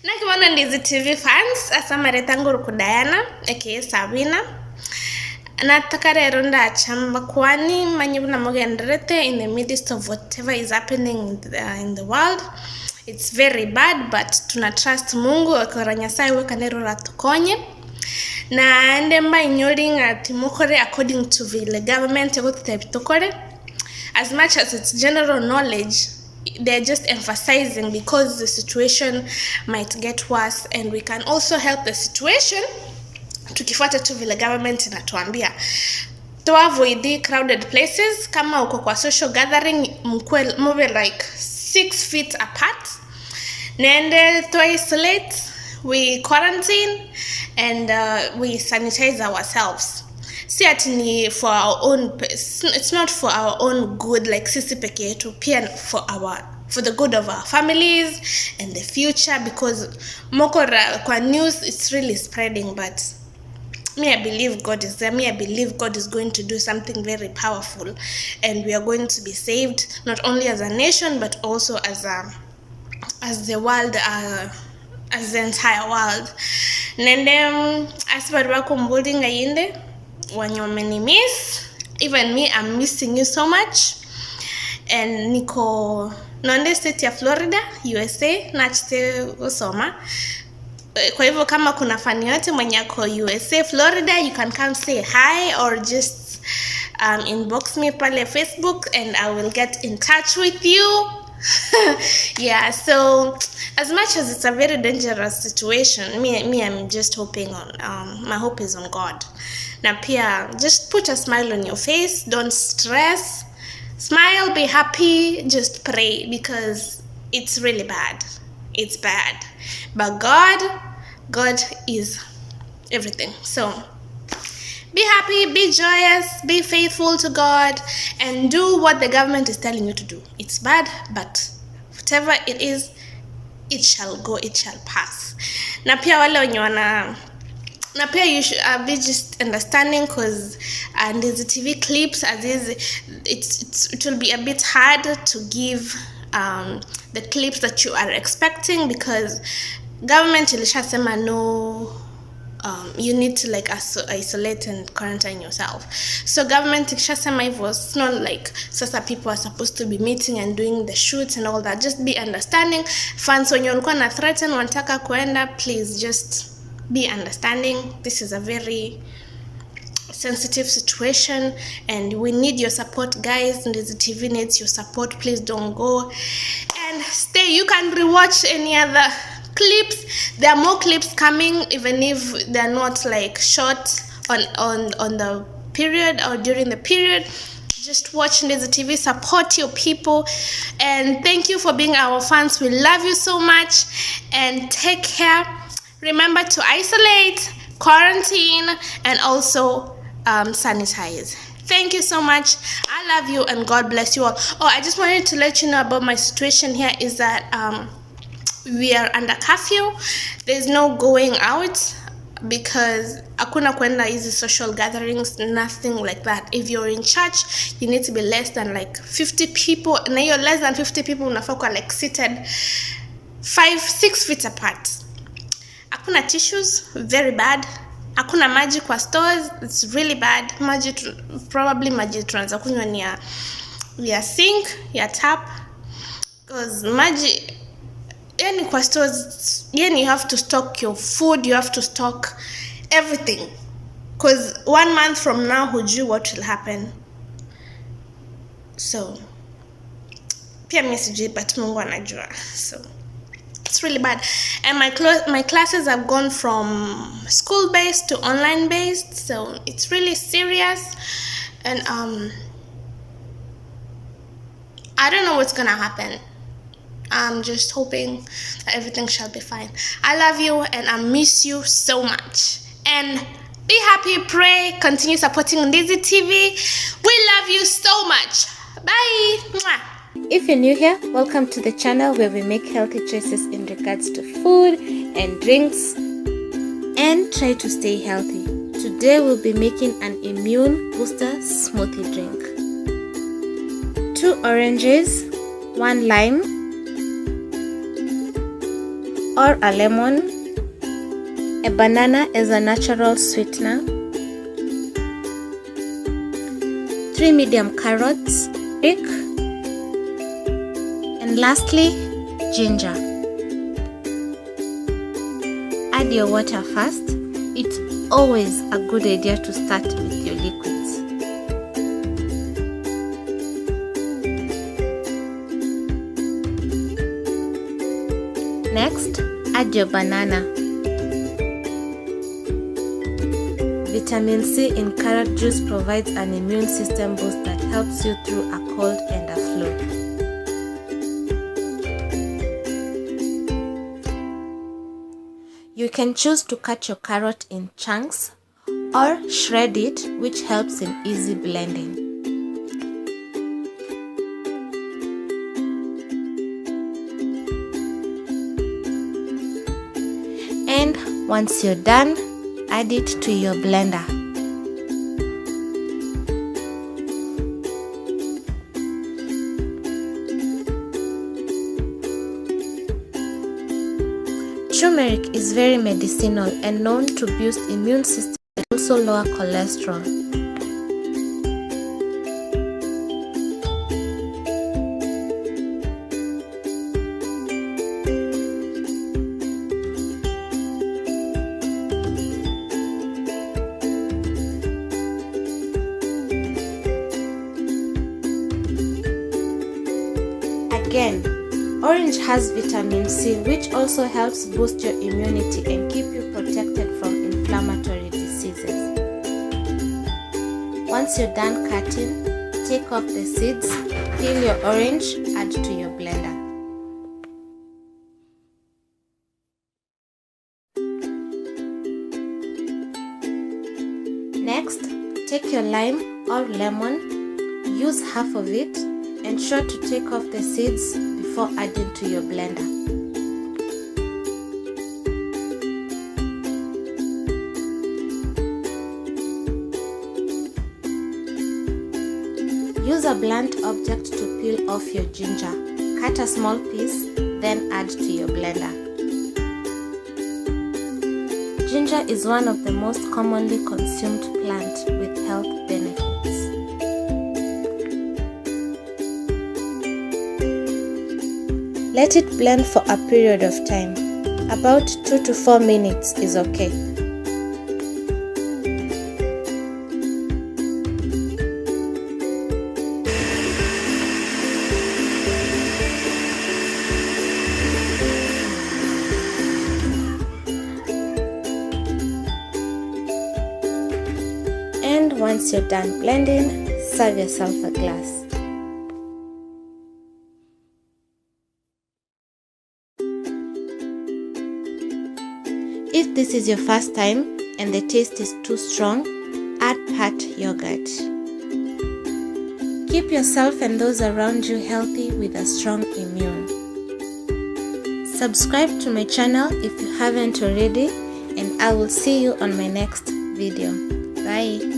Nakiwana NDIZI TV fans, asama tangu rukudayana, aka Sabina. Nataka rero ndachamba kwani manyibuna mugenderete in the midst of whatever is happening in the world. It's very bad, but tuna trust Mungu akora Nyasaye weka nero ratukonye. Na ndemba ignoring atimukore according to the government yagotutebitokore. As much as it's general knowledge, they're just emphasizing because the situation might get worse, and we can also help the situation tukifuata tu vile government inatuambia to avoid crowded places. Kama uko kwa social gathering, move like 6 feet apart, nende to isolate, we quarantine, and we sanitize ourselves. See atini for our own, it's not for our own good like sisi peke yetu, pia for the good of our families and the future, because mokora kwa news it's really spreading. But me, I believe God is there. Me, I believe God is going to do something very powerful, and we are going to be saved, not only as a nation but also as the world, as the entire world. Nende asibadwa kumbuldinga yinde wanyomeni miss. Even me, I'm missing you so much. And niko nonde state ya Florida, USA, nachite usoma. Kwa hivyo kama kuna fani yote mwenye ako USA, Florida, you can come say hi or just inbox me pale Facebook and I will get in touch with you. Yeah, so as much as it's a very dangerous situation, me I'm just hoping on my hope is on God. Na pia just put a smile on your face, don't stress. Smile, be happy, just pray, because it's really bad. It's bad. But God is everything. So be happy, be joyous, be faithful to God, and do what the government is telling you to do. It's bad, but whatever it is, it shall go, it shall pass. Na pia wale wenye wana na pia you should be just understanding, because NDIZI TV clips as is, it will be a bit hard to give the clips that you are expecting, because government ilishasema no, you need to like isolate and quarantine yourself. So government ikishasema hivyo, it's not like sasa people are supposed to be meeting and doing the shoots and all that. Just be understanding. Fans wenye walikuwa na threaten wanataka kuenda, please just be understanding. This is a very sensitive situation and we need your support, guys. NDIZI TV needs your support. Please don't go and stay. You can rewatch any other clips. There are more clips coming, even if they're not like short on the period or during the period. Just watch NDIZI TV, support your people, and thank you for being our fans. We love you so much, and take care. Remember to isolate, quarantine, and also sanitize. Thank you so much. I love you and God bless you all. Oh, I just wanted to let you know about my situation here is that we are under curfew. There's no going out because hakuna kwenda hizi social gatherings, nothing like that. If you're in church, you need to be less than like 50 people. Na you're less than 50 people, unafaa kuwa like seated 5-6 feet apart. Hakuna tissues, very bad. Hakuna maji kwa stores, it's really bad. Probably maji tunaanza kunywa ni ya sink, ya tap. Because maji, yani kwa stores, yani you have to stock your food, you have to stock everything. Because 1 month from now, hujui what will happen. So, pia mimi sijui, but Mungu anajua. So, it's really bad. And my classes have gone from school-based to online-based, so it's really serious. And I don't know what's gonna happen. I'm just hoping that everything shall be fine. I love you and I miss you so much. And be happy, pray, continue supporting NDIZI TV. We love you so much. Bye. Mwah. If you're new here, welcome to the channel where we make healthy choices in regards to food and drinks and try to stay healthy. Today we'll be making an immune booster smoothie drink. 2 oranges, 1 lime, or a lemon, a banana as a natural sweetener, 3 medium carrots, garlic, and lastly, ginger. Add your water first. It's always a good idea to start with your liquids. Next, add your banana. Vitamin C in carrot juice provides an immune system boost that helps you through a cold and a flu. You can choose to cut your carrot in chunks or shred it, which helps in easy blending. And once you're done, add it to your blender. Turmeric is very medicinal and known to boost immune system and also lower cholesterol. Again, orange has vitamin C, which also helps boost your immunity and keep you protected from inflammatory diseases. Once you're done cutting, take off the seeds, peel your orange, add to your blender. Next, take your lime or lemon, use half of it, ensure to take off the seeds before adding to your blender. Use a blunt object to peel off your ginger. Cut a small piece, then add to your blender. Ginger is one of the most commonly consumed plants with health benefits. Let it blend for a period of time. About 2 to 4 minutes is okay. And once you're done blending, serve yourself a glass. If this is your first time and the taste is too strong, add part yogurt. Keep yourself and those around you healthy with a strong immune. Subscribe to my channel if you haven't already, and I will see you on my next video. Bye.